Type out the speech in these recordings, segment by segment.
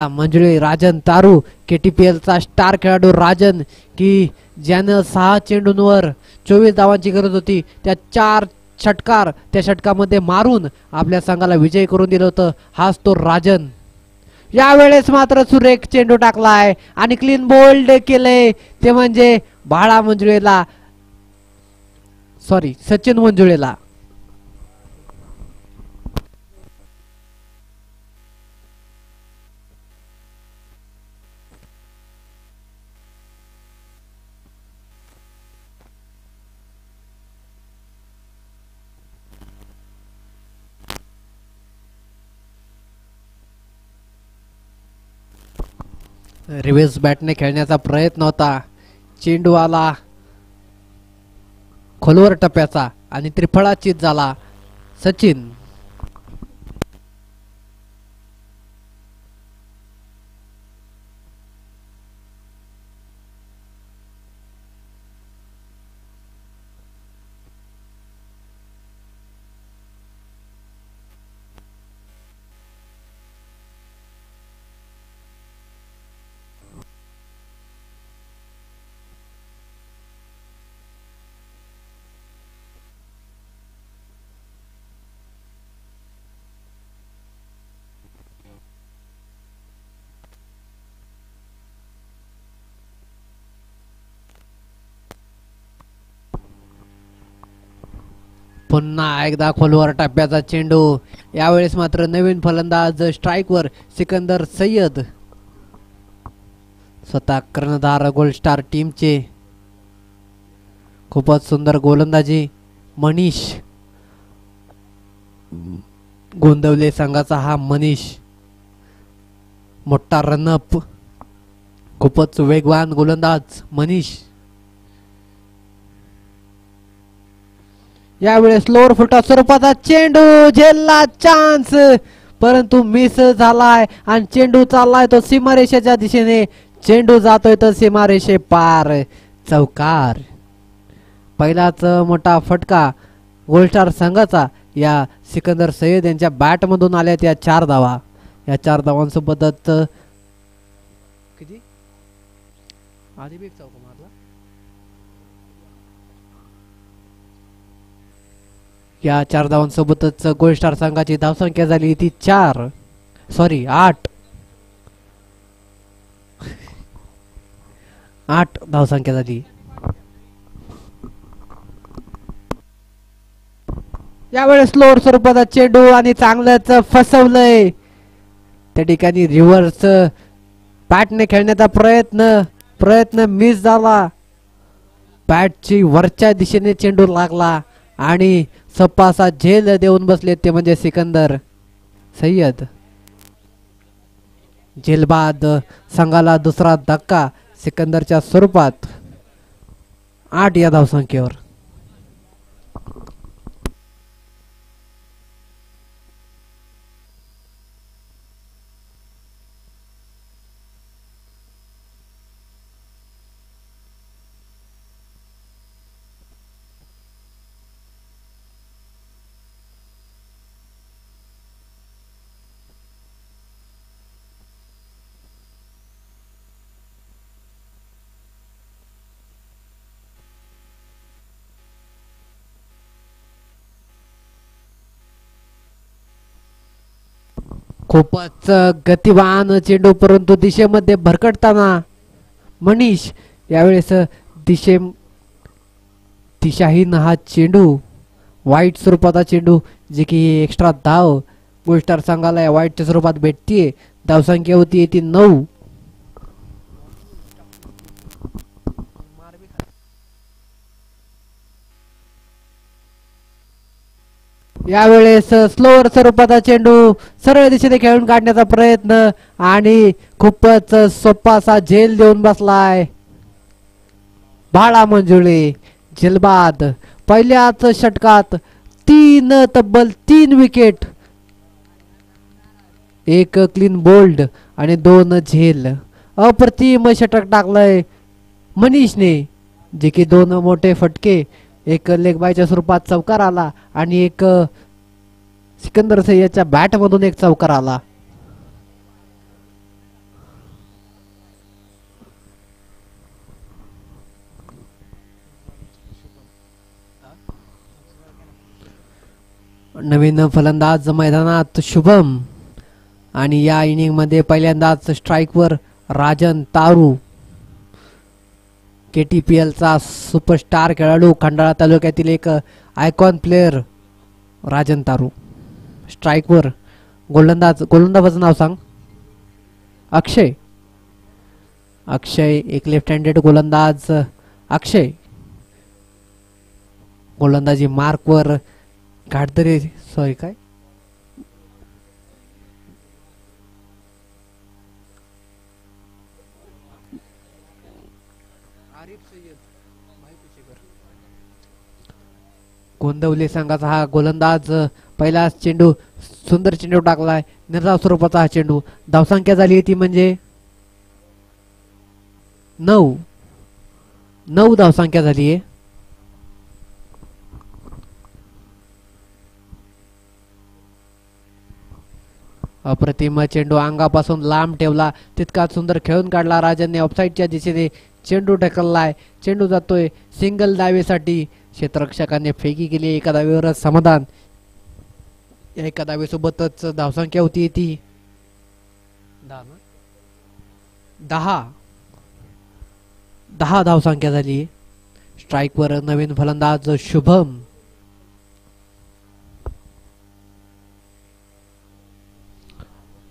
मंजुळे राजन तारू KTPL चा star खेळाडू राजन की ज्यानं 6 चेंडूंवर 24 धावांची गरज होती त्या 4 षटकार त्या षटकामध्ये मारून आपल्या संघाला विजय करून दिलं होतं. हाच तो राजन. यावेळेस मात्र सुरेख चेंडू टाकलाय आणि क्लीन बोल्ड केलंय ते म्हणजे बाळा मंजुळेला सॉरी सचिन मंजुळेला. रिव्हर्स बॅटने खेळण्याचा प्रयत्न होता. चेंडू आला खोलवर टप्प्याचा आणि त्रिफळाचीत झाला. सचिन पुन्हा एकदा खोलवर टप्प्याचा चेंडू. यावेळेस मात्र नवीन फलंदाज स्ट्राईकवर सिकंदर सय्यद. स्वतः कर्णधार गोल्ड स्टार टीमचे खूपच सुंदर गोलंदाजी. मनीष गोंदवले संघाचा हा मनीष मोठा रनअप खूपच वेगवान गोलंदाज मनीष. यावेळेस लोअर फुटा स्वरूपाचा चेंडू झेलला चान्स परंतु मिस झालाय आणि चेंडू चाललाय तो सीमारेषेच्या दिशेने. चेंडू जातोय तर सीमारेषे पार. चौकार. पहिलाच मोठा फटका गोल्डस्टार संघाचा. या सिकंदर सय्यद यांच्या बॅट मधून आल्या त्या 4 धावा. या 4 धावांसोबतच किती आधी बी चौका मारला. या 4 धावांसोबतच गोल्ड स्टार संघाची धावसंख्या झाली ती 8 धावसंख्या झाली. यावेळेस स्लोअर स्वरूपाचा चेंडू आणि चांगलंच फसवलंय. त्या ठिकाणी रिव्हर्स बॅटने खेळण्याचा प्रयत्न मिस झाला. बॅटची वरच्या दिशेने चेंडू लागला आणि सपासा झेल देऊन बसले ते म्हणजे सिकंदर सय्यद. झेलबाद संघाला दुसरा धक्का सिकंदरच्या स्वरूपात 8 या धावसंख्येवर. खूपच गतिवान चेंडू परंतु दिशेमध्ये भरकटताना मनीष. यावेळेस दिशाहीन हा चेंडू वाईट स्वरूपाचा चेंडू जे की एक्स्ट्रा धाव गोल्ड स्टार संघाला या वाईटच्या स्वरूपात भेटतीये. धावसंख्या होती ती 9. यावेळेस स्लोअर स्वरूपाचा चेंडू सरळ दिशेने खेळून काढण्याचा प्रयत्न आणि खूपच सोपासा झेल देऊन बसलाय बाळा मंजुळे. झेलबाद पहिल्याच षटकात तब्बल 3 विकेट, 1 क्लीन बोल्ड आणि 2 झेल. अप्रतिम षटक टाकलंय मनीषने जे की 2 मोठे फटके. एक लेग बायच्या स्वरूपात चौकार आला आणि एक सिकंदर सय्यदच्या बॅट मधून एक चौकार आला. नवीन फलंदाज मैदानात शुभम आणि या इनिंग मध्ये पहिल्यांदाच स्ट्राईकवर राजन तारू KTPL चा सुपरस्टार खेळाडू खंडाळा तालुक्यातील एक आयकॉन प्लेयर राजन तारू स्ट्राईकवर गोलंदाजाचं नाव सांग अक्षय अक्षय एक लेफ्ट हँडेड गोलंदाज अक्षय गोलंदाजी मार्कवर घाटदरे सॉरी काय गोंदवले संघाचा हा गोलंदाज पहिला चेंडू सुंदर चेंडू टाकलाय निर्धाव स्वरूपाचा हा चेंडू धावसंख्या झाली ती म्हणजे 9 धावसंख्या झाली आहे अप्रतिम चेंडू अंगापासून लांब ठेवला तितकाच सुंदर खेळून काढला राजनने ऑफसाईडच्या दिशेने चेंडू ढकललाय चेंडू जातोय सिंगल धावेसाठी क्षेत्ररक्षकाने फेकी केली एका धावेवरच समाधान या एका धावेसोबतच धावसंख्या होती ती 10 धावसंख्या झाली स्ट्राईकवर नवीन फलंदाज शुभम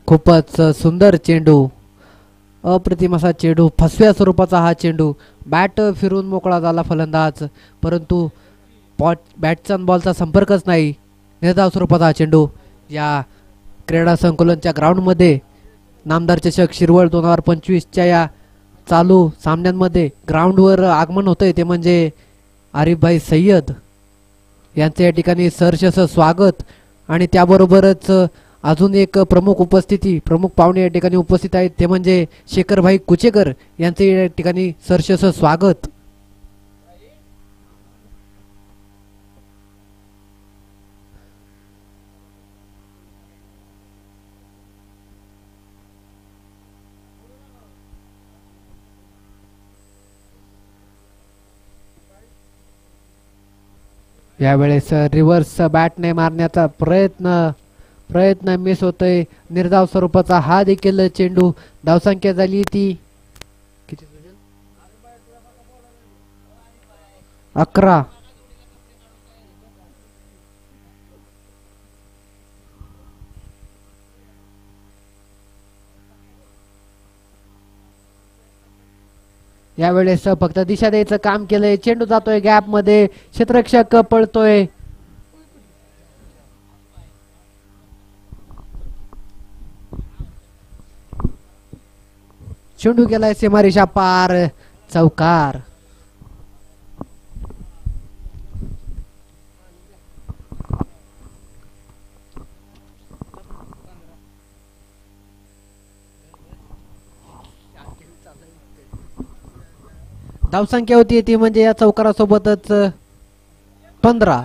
खूपच सुंदर चेंडू अप्रतिम असा चेंडू फसव्या स्वरूपाचा हा चेंडू बॅट फिरून मोकळा झाला फलंदाज परंतु बॅटचा बॉलचा संपर्कच नाही निर्धाव स्वरूपाचा हा चेंडू या क्रीडा संकुलनच्या ग्राउंडमध्ये नामदार चषक शिरवळ 2025च्या या चालू सामन्यांमध्ये ग्राउंडवर आगमन होतंय ते म्हणजे आरिफभाई सय्यद यांचे या ठिकाणी सहर्ष स्वागत आणि त्याबरोबरच अजून एक प्रमुख पाहुणे या ठिकाणी उपस्थित आहेत ते म्हणजे शेखरभाई कुचेकर यांचे या ठिकाणी सहर्ष स्वागत यावेळेस रिव्हर्स बॅटने मारण्याचा प्रयत्न मिस होतोय निर्धाव स्वरूपाचा हा देखील चेंडू धावसंख्या झाली ती 11 यावेळेस फक्त दिशा द्यायचं काम केलंय चेंडू जातोय गॅप मध्ये क्षेत्ररक्षक पळतोय चेंडू गेलाय सीमारेषा पार चौकार धावसंख्या होती ती म्हणजे या चौकारासोबतच 15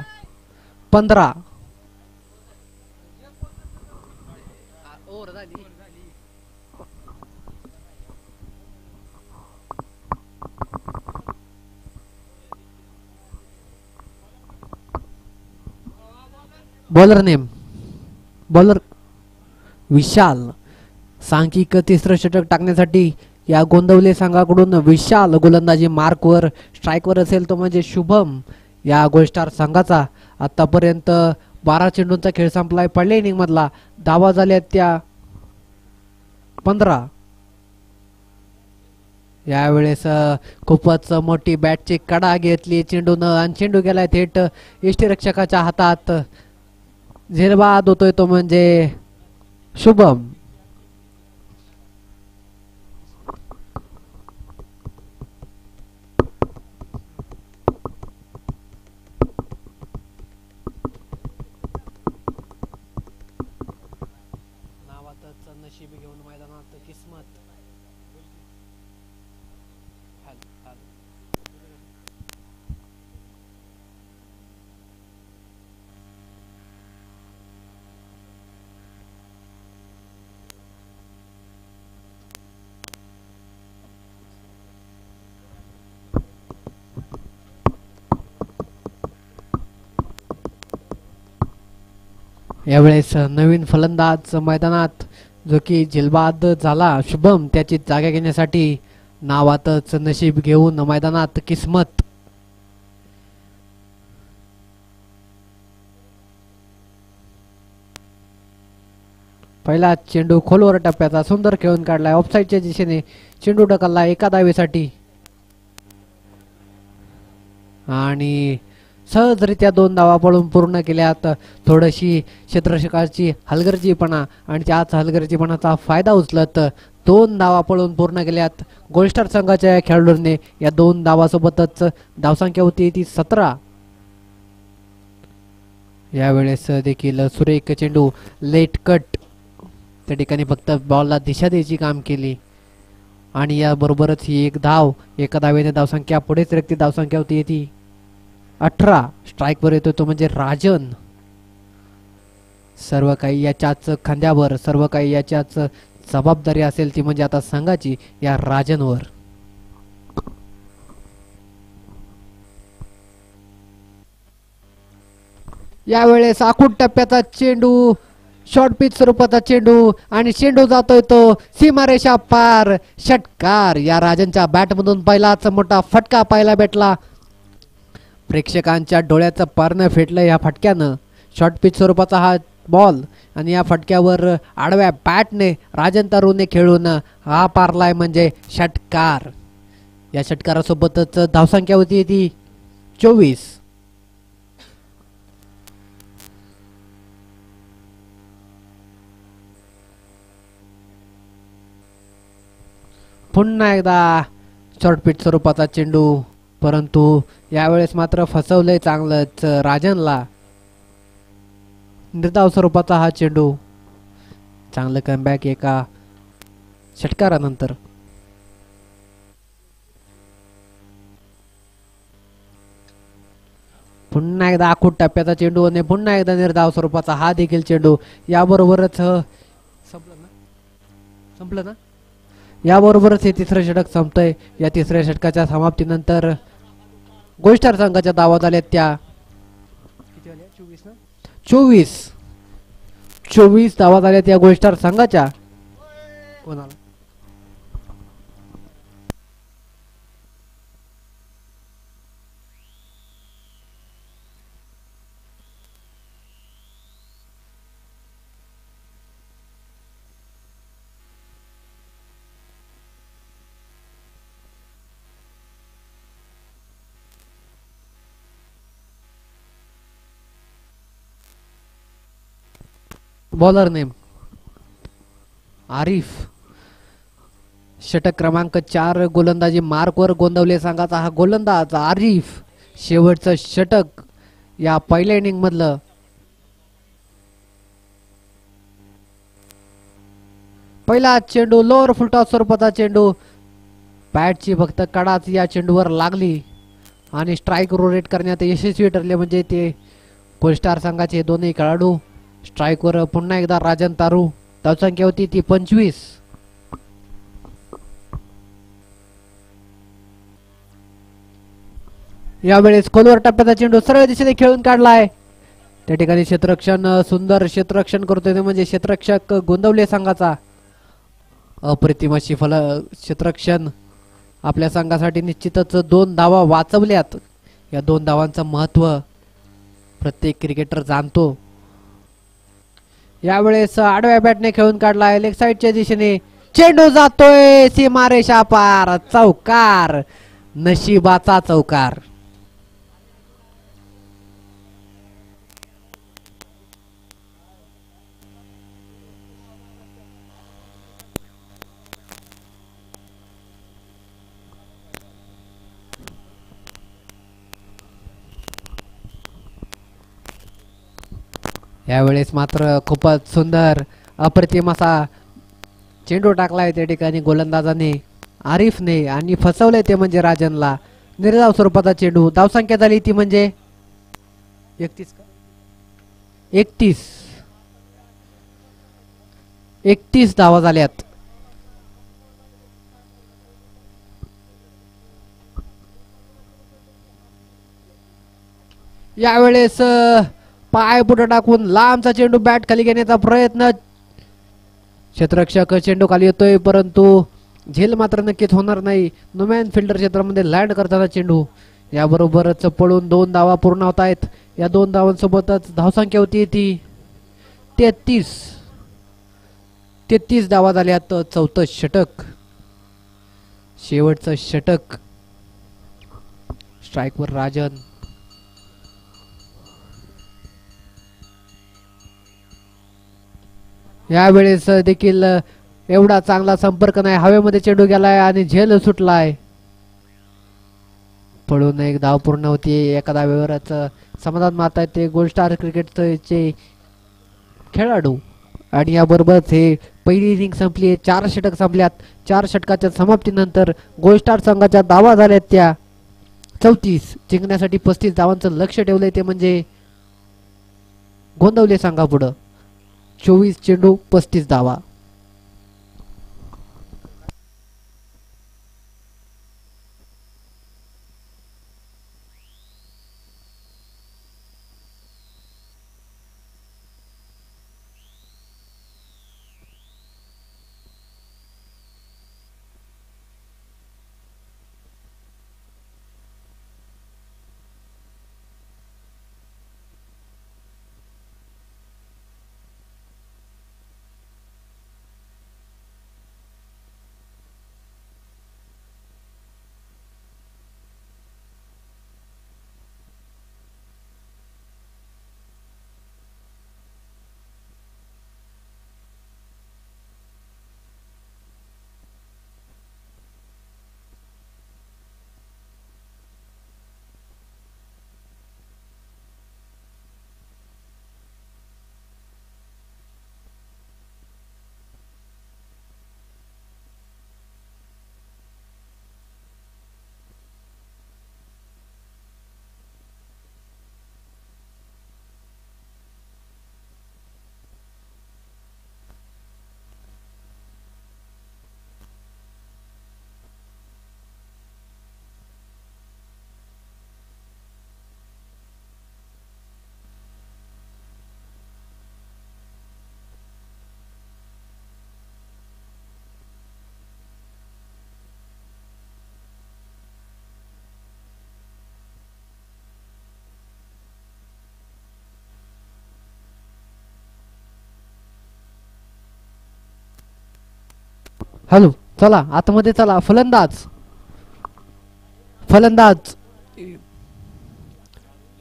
बॉलर विशाल सांख्यिक तिसरं षटक टाकण्यासाठी या गोंदवले संघाकडून विशाल गोलंदाजी मार्कवर स्ट्राईकवर असेल तो म्हणजे शुभम या गोलस्टार संघाचा आतापर्यंत 12 चेंडूंचा खेळ संपलाय पहिल्या इनिंग मधला धावा झाल्या त्या 15 यावेळेस खूपच मोठी बॅटची कडा घेतली चेंडून आणि चेंडू गेलाय थेट यष्टीरक्षकाच्या हातात झेलबाद होतोय तो म्हणजे शुभम नशीब घेऊन मैदानात किस्मत यावेळेस नवीन फलंदाज मैदानात जो की झिलबाद झाला शुभम त्याची जागा घेण्यासाठी नावातच नशीब घेऊन मैदानात किस्मत. पहिला चेंडू खोलवर टप्प्याचा सुंदर खेळून काढलाय ऑफसाईडच्या दिशेने चेंडू ढकलला एका धावेसाठी आणि सहजरित्या 2 धावा पळून पूर्ण केल्यात. थोडीशी क्षेत्ररक्षकाची हलगर्जीपणा आणि त्याच हलगर्जीपणाचा फायदा उचलत 2 धावा पळून पूर्ण केल्यात गोल्डस्टार संघाच्या खेळाडूंनी. या 2 धावासोबतच धावसंख्या होती ती 17. यावेळेस देखील सुरेख चेंडू लेट कट त्या ठिकाणी फक्त बॉलला दिशा द्यायची काम केली आणि याबरोबरच ही एक धाव एका धावेने धावसंख्या पुढेच रेखती धावसंख्या होती ती 18. स्ट्राईकवर येतो तो म्हणजे राजन. सर्व काही याच्याच खांद्यावर सर्व काही याच्याच जबाबदारी असेल ती म्हणजे आता संघाची या राजनवर. यावेळेस आखूड टप्प्याचा चेंडू शॉर्ट पिच स्वरूपाचा चेंडू आणि चेंडू जातोय तो सीमारेषा पार. षटकार. या राजनच्या बॅटमधून पहिलाच मोठा फटका पाहायला भेटला. प्रेक्षकांच्या डोळ्याचं पारणं फेटलं या फटक्यानं. शॉर्ट पिच स्वरूपाचा हा बॉल आणि या फटक्यावर आडव्या बॅटने राजन तारूने खेळून हा पारलाय म्हणजे षटकार. या षटकारासोबतच धावसंख्या होती ती 24. पुन्हा एकदा शॉर्ट पिच स्वरूपाचा चेंडू परंतु यावेळेस मात्र फसवलंय चांगलंच राजनला. निर्धाव स्वरूपाचा हा चेंडू. चांगलं कमबॅक एका षटकारानंतर. पुन्हा एकदा आखूड टप्प्याचा चेंडू आणि पुन्हा एकदा निर्धाव स्वरूपाचा हा देखील चेंडू. याबरोबरच संपलं ना. याबरोबरच हे तिसरं षटक संपतंय. या तिसऱ्या षटकाच्या समाप्तीनंतर गोल्डस्टार संघाच्या धावा झाल्यात त्या 24 धावा झाल्यात या गोल्डस्टार संघाच्या. कोणाला बॉलर नेम आरिफ. षटक क्रमांक 4 गोलंदाजी मार्कवर गोंदवले संघाचा हा गोलंदाज आरिफ. शेवटचं षटक या पहिल्या इनिंग मधलं. पहिला चेंडू लोअर फुलटॉस स्वरूपाचा चेंडू. बॅटची फक्त कडाच या चेंडूवर लागली आणि स्ट्राईक रोटेट करण्यात यशस्वी ठरले म्हणजे ते गोल्डस्टार संघाचे दोन्ही खेळाडू. स्ट्राईकवर पुन्हा एकदा राजन तारू. धावसंख्या होती ती 25. यावेळेस खोलवर टप्प्याचा चेंडू सरळ दिशेने खेळून काढलाय. त्या ठिकाणी क्षेत्ररक्षण सुंदर क्षेत्ररक्षण करतोय म्हणजे क्षेत्ररक्षक गोंदवले संघाचा. अप्रतिम अशी क्षेत्ररक्षण आपल्या संघासाठी निश्चितच 2 धावा वाचवल्यात. या 2 धावांचं महत्व प्रत्येक क्रिकेटर जाणतो. यावेळेस आडव्या बॅटने खेळून काढलाय लेग साईडच्या दिशेने. चेंडू जातोय सीमारेषा पार. चौकार. नशिबाचा चौकार. यावेळेस मात्र खूपच सुंदर अप्रतिम असा चेंडू टाकलाय त्या ठिकाणी गोलंदाजाने आरिफने आणि फसवले ते म्हणजे राजनला. निर्धाव स्वरूपाचा चेंडू. धावसंख्या झाली ती म्हणजे 31 धावा झाल्यात. यावेळेस पाय पुढे टाकून लांबचा चेंडू बॅट खाली घेण्याचा प्रयत्न. क्षेत्ररक्षक चेंडू खाली येतोय परंतु झेल मात्र नक्कीच होणार नाही. नुमॅन फिल्डर क्षेत्रामध्ये लँड करताना चेंडू. याबरोबरच पळून 2 धावा पूर्ण होत आहेत. या 2 धावांसोबतच धावसंख्या होती ती 33 धावा झाल्यात. चौथं षटक, शेवटचं षटक. स्ट्राईकवर राजन. यावेळेस देखील एवढा चांगला संपर्क नाही. हवेमध्ये चेंडू गेलाय आणि झेल सुटलाय. पळून एक धाव पूर्ण होती. एका धावेवरच समाधान मारतायत ते गोल्ड स्टार क्रिकेटचे खेळाडू. आणि याबरोबरच हे पहिली इनिंग संपली. 4 षटक संपल्यात. 4 षटकाच्या समाप्तीनंतर गोल्ड स्टार संघाच्या धावा झाल्यात त्या 34. जिंकण्यासाठी 35 धावांचं लक्ष ठेवलंय ते म्हणजे गोंदवले संघापुढं. 24 चेंडू 35 धावा. हॅलो, चला आतमध्ये चला. फलंदाज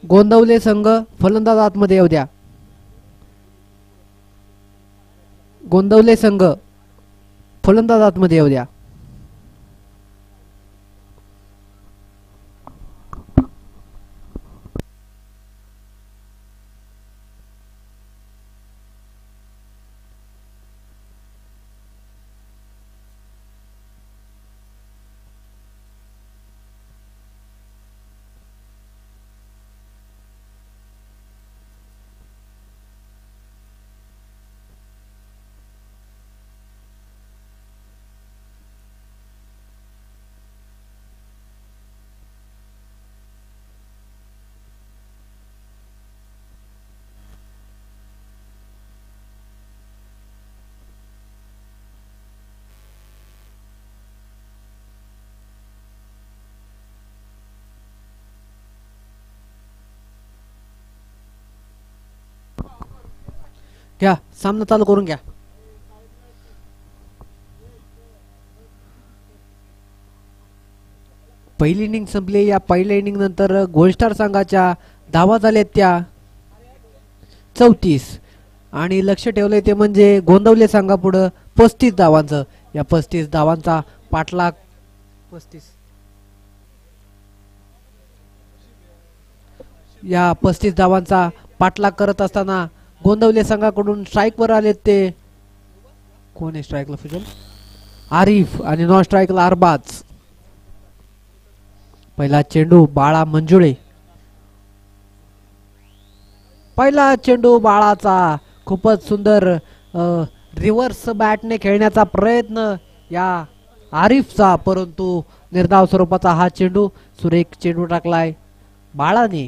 गोंदवले संघ फलंदाज आतमध्ये येऊ द्या. गोंदवले संघ फलंदाज आतमध्ये येऊ द्या. घ्या, सामना चालू करून घ्या. पहिली इनिंग संपली. या पहिल्या इनिंग नंतर गोल्ड स्टार संघाच्या धावा झाल्यात त्या 34 आणि लक्ष ठेवलंय ते म्हणजे गोंदवले संघापुढं 35 धावांचं. या 35 धावांचा पाठलाग 35 या 35 धावांचा पाठलाग करत असताना गोंदवले संघाकडून स्ट्राईकवर आलेत ते कोण आहे? स्ट्राईकला फिजल आरिफ आणि नॉन स्ट्राईकला अरबाज. पहिला चेंडू बाळा मंजुळे. पहिला चेंडू बाळाचा खूपच सुंदर रिव्हर्स बॅटने खेळण्याचा प्रयत्न या आरिफचा, परंतु निर्धाव स्वरूपाचा हा चेंडू. सुरेख चेंडू टाकलाय बाळाने.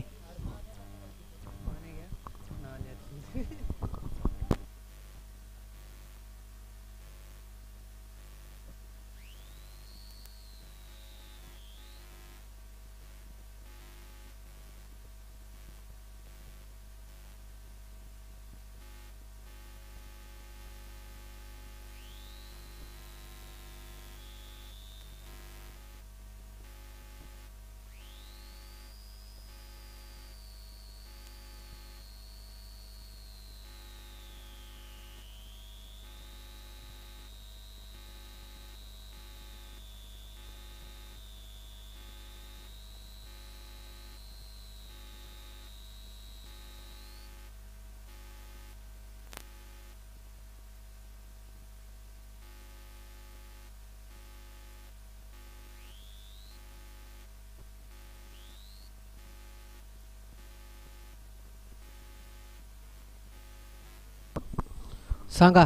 सांगा.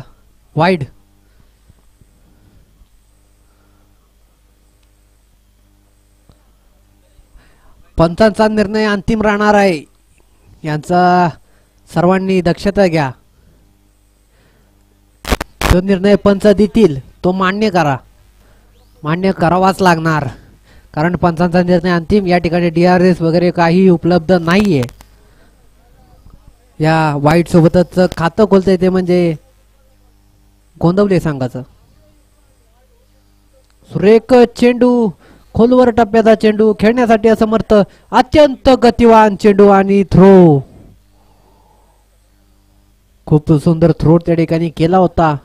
वाईड. पंचांचा निर्णय अंतिम राहणार आहे. यांचा सर्वांनी दक्षता घ्या. जो निर्णय पंच देतील तो मान्य करा. मान्य करावाच लागणार, कारण पंचांचा निर्णय अंतिम. या ठिकाणी DRS वगैरे काही उपलब्ध नाहीये. या वाईट सोबतच खातं खोलता येते, म्हणजे गोंदवले संघाचं. सुरेख चेंडू, खोलवर टप्प्याचा चेंडू, खेळण्यासाठी असमर्थ, अत्यंत गतिवान चेंडू आणि थ्रो. खूप सुंदर थ्रो त्या ठिकाणी केला होता.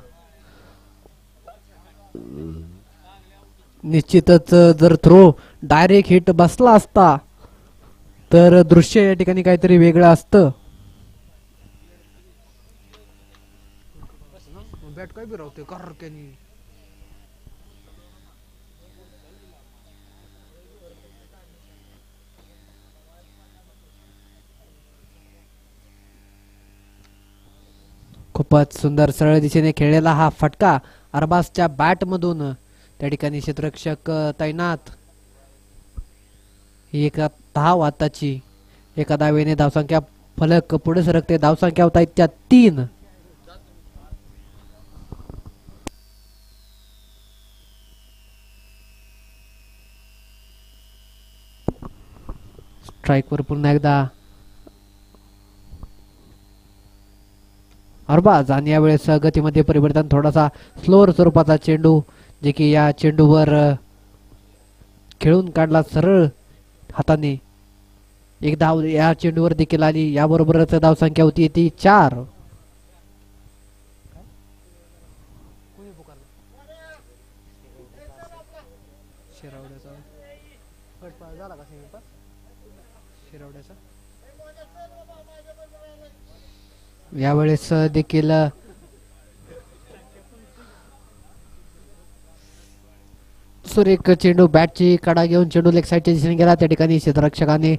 निश्चितच जर थ्रो डायरेक्ट हिट बसला असता तर दृश्य या ठिकाणी काहीतरी वेगळं असतं. बॅट काय बी राहते करक्यानी. खूपच सुंदर सरळ दिशेने खेळलेला हा फटका अरबाजच्या बॅट मधून. त्या ठिकाणी क्षेत्ररक्षक तैनात. ही एक धाव आताची. एका धावेने धावसंख्या फलक पुढे सरकते. धावसंख्या होता त्या 3. स्ट्राईक वर पुन्हा एकदा अरबाज. आणि यावेळेस गतीमध्ये परिवर्तन, थोडासा स्लोअर स्वरूपाचा चेंडू, जे की या चेंडूवर खेळून काढला सरळ हाताने. एक धाव या चेंडूवर देखील आली. याबरोबरच धावसंख्या होती ती 4. यावेळेस देखील सुरेख चेंडू, बॅटची कडा घेऊन चेंडू लेग साईडच्या दिशेने गेला. त्या ठिकाणी क्षेत्ररक्षकाने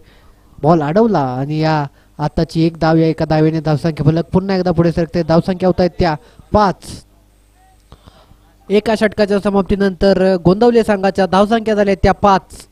बॉल अडवला आणि या आताची एक धाव, या एका धावेने धावसंख्या फलक पुन्हा एकदा पुढे सरकते. धावसंख्या होत आहेत त्या 5. एका षटकाच्या समाप्तीनंतर गोंदवले संघाच्या धावसंख्या झाल्या त्या 5.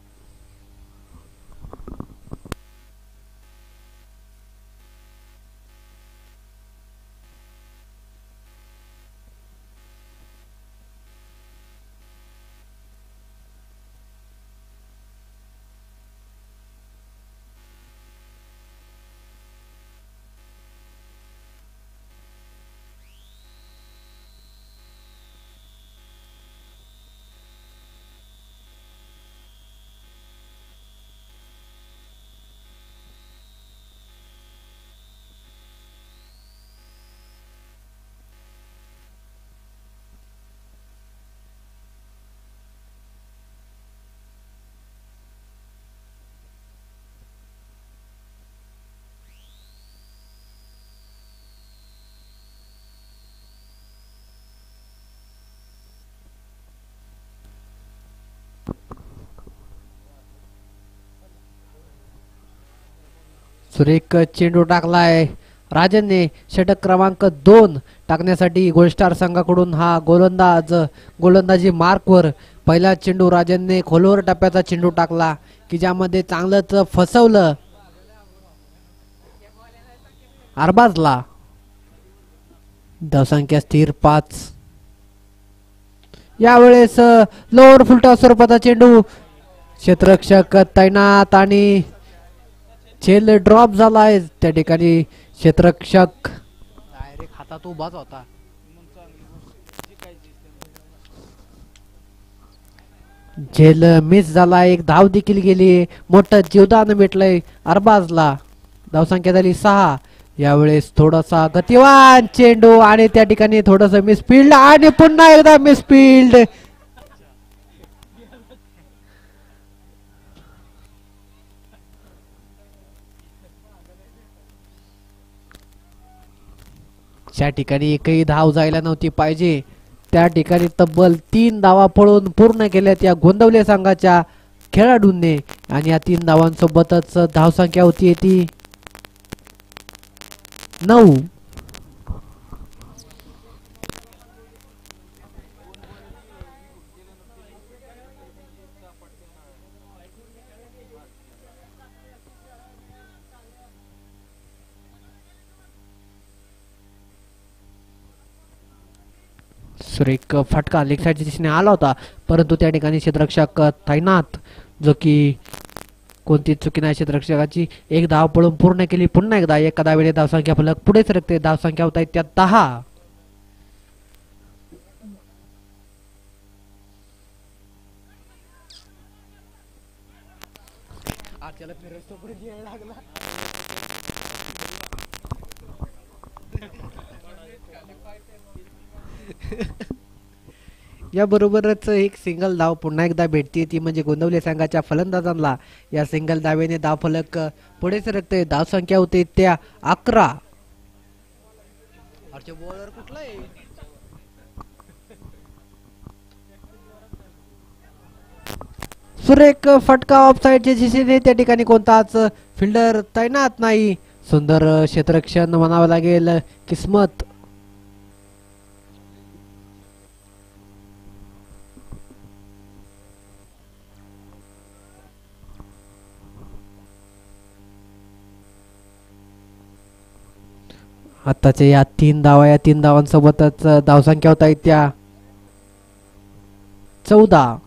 सुरेख चेंडू टाकलाय राजनने. षटक क्रमांक 2 टाकण्यासाठी गोलस्टार संघाकडून हा गोलंदाजी मार्कवर. पहिला चेंडू राजनने खोलवर टप्प्याचा चेंडू टाकला, की ज्यामध्ये चांगलंच फसवलं अरबाजला. धावसंख्या स्थिर 5. यावेळेस लोअर फुलटा स्वरूपाचा चेंडू, क्षेत्ररक्षक तैनात आणि झेल ड्रॉप झालाय. त्या ठिकाणी क्षेत्ररक्षक डायरेक्ट हातात उभाच होता. झेल मिस झाला. एक धाव देखील गेली. मोठं जीवदान भेटलंय अरबाजला. धावसंख्या झाली 6. यावेळेस थोडासा गतिवान चेंडू आणि त्या ठिकाणी थोडस मिसफिल्ड आणि पुन्हा एकदा मिसफिल्ड. ज्या ठिकाणी एकही धाव जायला नव्हती पाहिजे त्या ठिकाणी तब्बल 3 धावा पळून पूर्ण केल्यात या गोंदवले संघाच्या खेळाडूंनी. आणि या 3 धावांसोबतच धावसंख्या होती ती 9. सुरेख फटका लेग साईडच्या दिशेने आला होता, परंतु त्या ठिकाणी क्षेत्ररक्षक तैनात, जो की कोणती चुकी नाही क्षेत्ररक्षकाची, एक धाव पळून पूर्ण केली. पुन्हा एकदा एका धावेने धावसंख्या फलक पुढे सरकते. धावसंख्या होत आहे त्या 10. याबरोबरच एक सिंगल धाव पुन्हा एकदा भेटते, ती म्हणजे गोंदवले संघाच्या फलंदाजांना. या सिंगल धावेने धाव फलक पुढे सरकते. धावसंख्या होते त्या 11. सुरेख फटका ऑफ साईडच्या दिशेने, त्या ठिकाणी कोणताच फिल्डर तैनात नाही. सुंदर क्षेत्ररक्षण म्हणावं लागेल. किस्मत. आताच्या या 3 धावा, या 3 धावांसोबतच धावसंख्या होत आहे त्या 14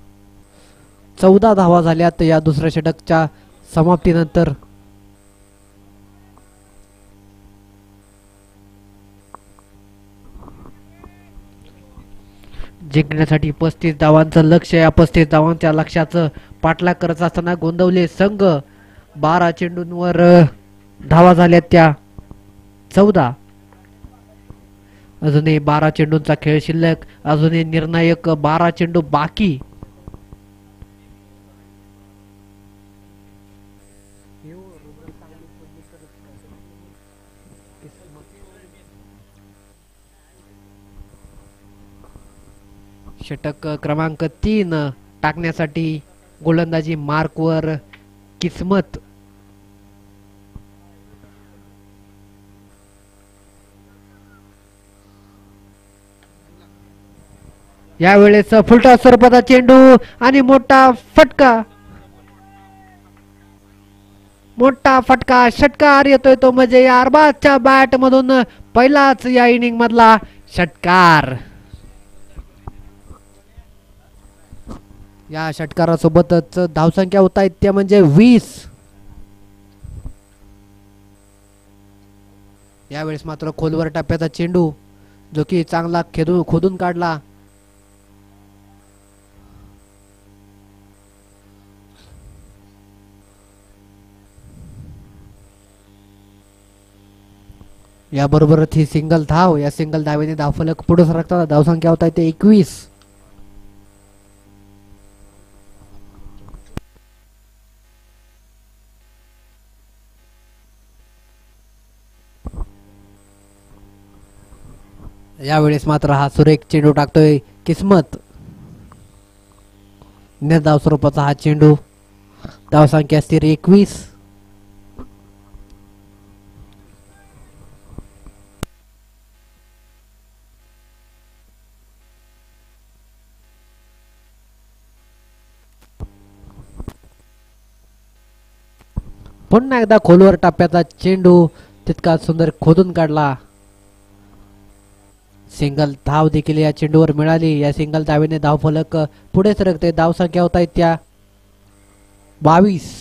धावा झाल्यात या दुसऱ्या षटकच्या समाप्तीनंतर. जिंकण्यासाठी 35 धावांचं लक्ष. या 35 धावांच्या लक्ष्याचं पाठलाग करत असताना गोंदवले संघ 12 चेंडूंवर धावा झाल्यात त्या 14. अजूनही 12 चेंडूंचा खेळ शिल्लक. अजूनही निर्णायक 12 चेंडू बाकी. षटक क्रमांक 3 टाकण्यासाठी गोलंदाजी मार्कवर किस्मत. यावेळेस फुलटा स्वरूपाचा चेंडू आणि मोठा फटका षटकार येतोय, तो म्हणजे या अरबाजच्या बॅट मधून पहिलाच या इनिंग मधला षटकार. या षटकारासोबतच धावसंख्या होत आहेत त्या म्हणजे 20. यावेळेस मात्र खोलवर टप्प्याचा चेंडू, जो की चांगला खोदून काढला. याबरोबरच ही सिंगल धाव. या सिंगल धावेने धावफलक पुढे सरकताना धावसंख्या होत आहे ते 21. यावेळेस मात्र हा सुरेख चेंडू टाकतोय किस्मत. निर्धाव स्वरूपाचा हा चेंडू. धावसंख्या स्थिर 21. पुन्हा एकदा खोलवर टप्प्याचा चेंडू, तितका सुंदर खोदून काढला. सिंगल धाव देखील या चेंडूवर मिळाली. या सिंगल धावेने धाव फलक पुढे सरकते. धावसंख्या होत आहे त्या 22.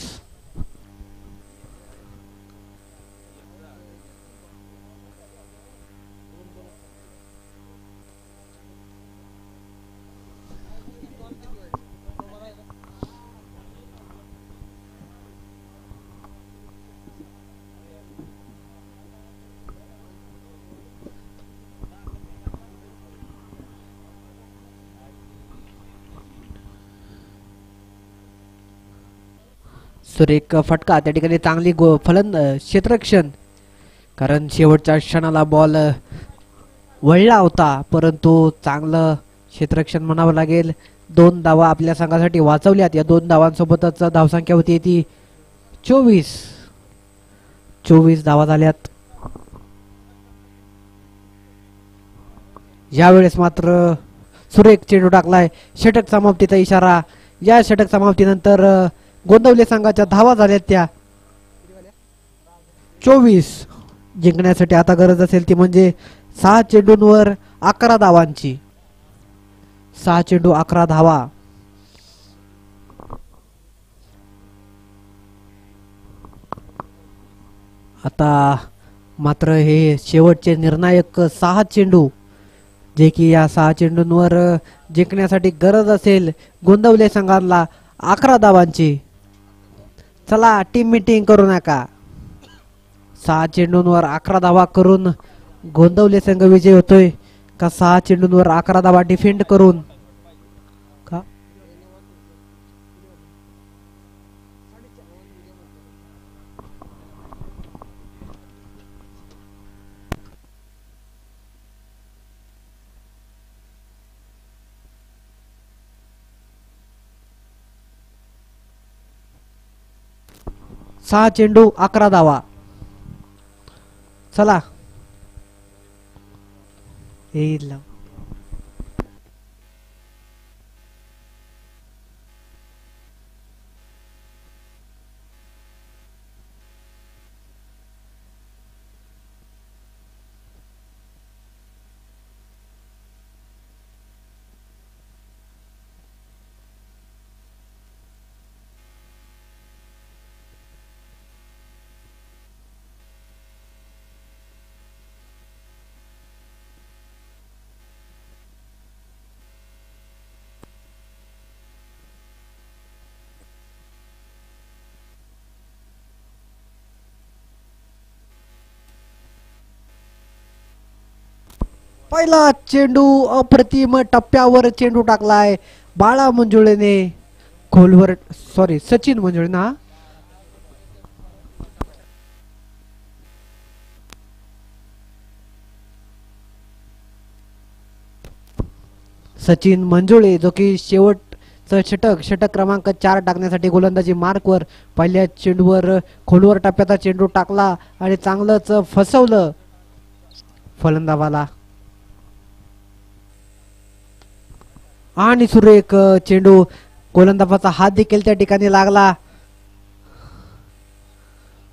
सुरेख फटका, त्या ठिकाणी चांगली क्षेत्ररक्षण, कारण शेवटच्या क्षणाला बॉल वळला होता, परंतु चांगलं क्षेत्ररक्षण म्हणावं लागेल. 2 धावा आपल्या संघासाठी वाचवल्यात. या 2 धावांसोबतच धावसंख्या होती ती 24 धावा झाल्यात. यावेळेस मात्र सुरेख चेंडू टाकलाय. षटक समाप्तीचा इशारा. या षटक समाप्तीनंतर गोंदवले संघाच्या धावा झाल्यात त्या 24. जिंकण्यासाठी आता गरज असेल ती म्हणजे 6 चेंडूंवर 11 धावांची. 6 चेंडू 11 धावा. आता मात्र हे शेवटचे निर्णायक 6 चेंडू, जे की या 6 चेंडूंवर जिंकण्यासाठी गरज असेल गोंदवले संघाला 11 धावांची. चला टीम मीटिंग करू नका. 6 चेंडूंवर 11 धावा करून गोंदवले संघ विजय होतोय का 6 चेंडूंवर 11 धावा डिफेंड करून? का सहा चेंडू 11 धावा. चला येईल. पहिला चेंडू अप्रतिम टप्प्यावर चेंडू टाकलाय बाळा मंजुळेने खोलवर, सॉरी सचिन मंजुळे ना. सचिन मंजुळे जो की शेवटचं षटक क्रमांक 4 टाकण्यासाठी गोलंदाजी मार्कवर पहिल्या चेंडूवर खोलवर टप्प्याचा चेंडू टाकला आणि चांगलंच फसवलं फलंदाजाला. आणि सुरेख चेंडू गोलंदाजाचा हात देखील त्या ठिकाणी लागला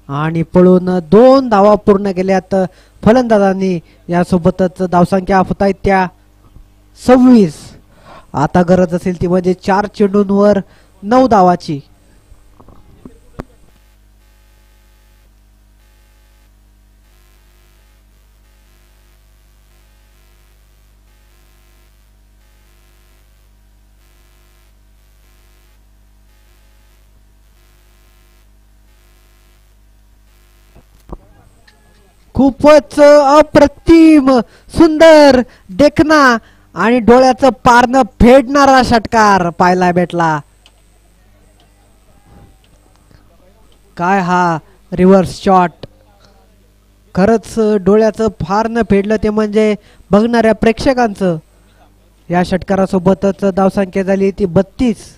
आणि पळून 2 धावा पूर्ण केल्यात फलंदाजांनी. यासोबतच धावसंख्या होत आहेत त्या 26. आता गरज असेल ती म्हणजे 4 चेंडूंवर 9 धावाची. खूपच अप्रतिम सुंदर देखना आणि डोळ्याचं पारणं फेडणारा षटकार पाहायला भेटला. काय हा रिव्हर्स शॉट, खरंच डोळ्याचं फारनं फेडलं ते म्हणजे बघणाऱ्या प्रेक्षकांचं. या षटकारासोबतच धावसंख्या झाली ती 32.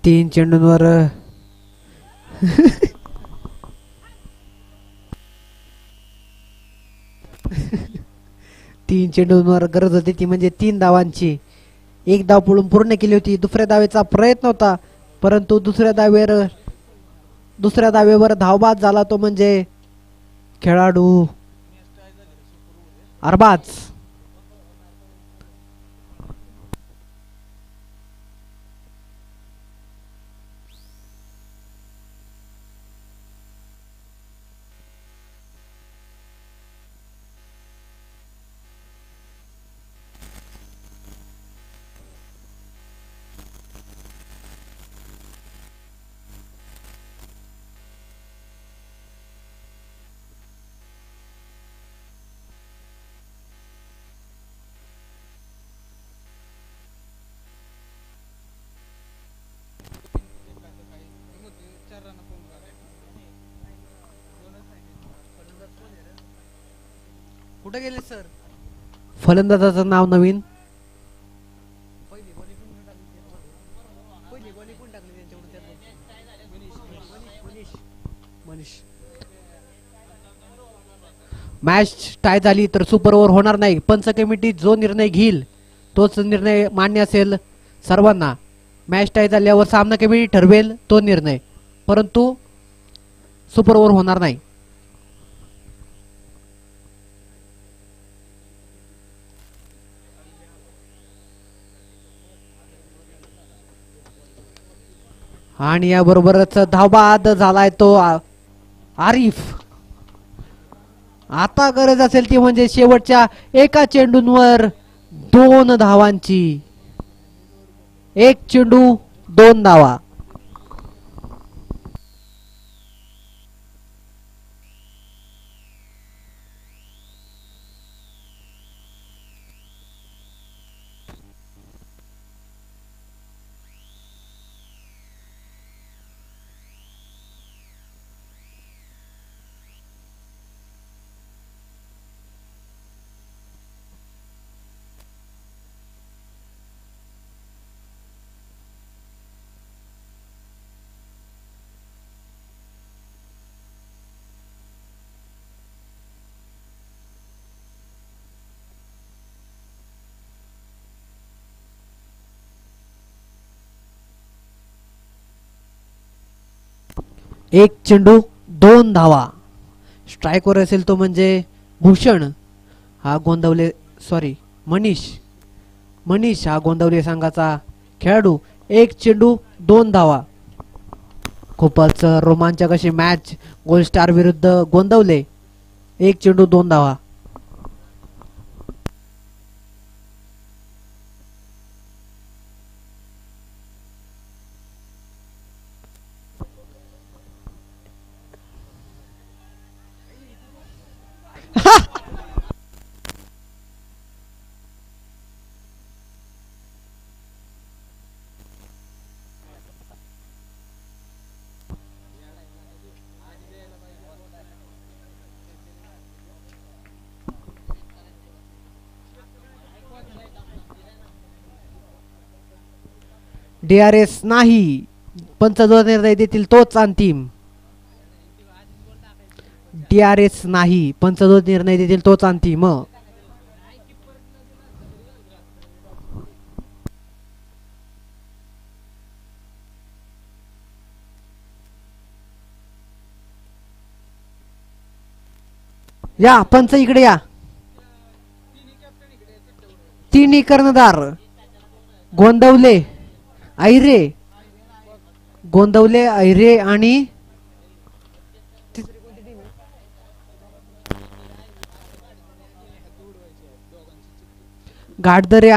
तीन चेंडूंवर 3 चेंडूंवर गरज होती ती म्हणजे 3 धावांची. एक धाव पळून पूर्ण केली होती. दुसऱ्या धावेचा प्रयत्न होता परंतु दुसऱ्या धावेवर धावबाद झाला तो म्हणजे खेळाडू अरबाज. कुठे गेले सर? फलंदाजाचं नाव नवीन मनीष मॅच टाय झाली तर सुपर ओव्हर होणार नाही. पंच कमिटी जो निर्णय घेईल तोच निर्णय मान्य असेल सर्वांना. मॅच टाय झाल्यावर सामना कमिटी ठरवेल तो निर्णय, परंतु सुपर ओव्हर होणार नाही. आणि याबरोबरच धावबाद झालाय तो आरिफ. आता गरज असेल ती म्हणजे शेवटच्या एका चेंडूंवर 2 धावांची. एक चेंडू 2 धावा. एक चेंडू 2 धावा. स्ट्राईकवर असेल तो म्हणजे भूषण हा गोंदवले मनीष हा गोंदवले संघाचा खेळाडू. एक चेंडू 2 धावा. खूपच रोमांचक अशी मॅच गोल्डस्टार विरुद्ध गोंदवले. एक चेंडू 2 धावा. DRS नाही. पंच जो निर्णय देतील तोच अंतिम. DRS नाही. पंच जो निर्णय देतील तोच अंतिम. या पंच इकडे या. तिन्ही कर्णधार गोंदवले ऐरे आणि घाटदरे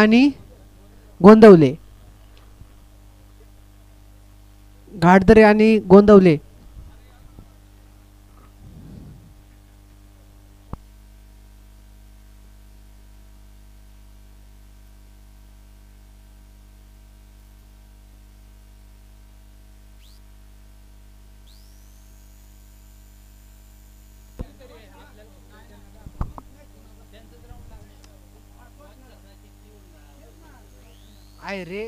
आणि गोंदवले. आयरे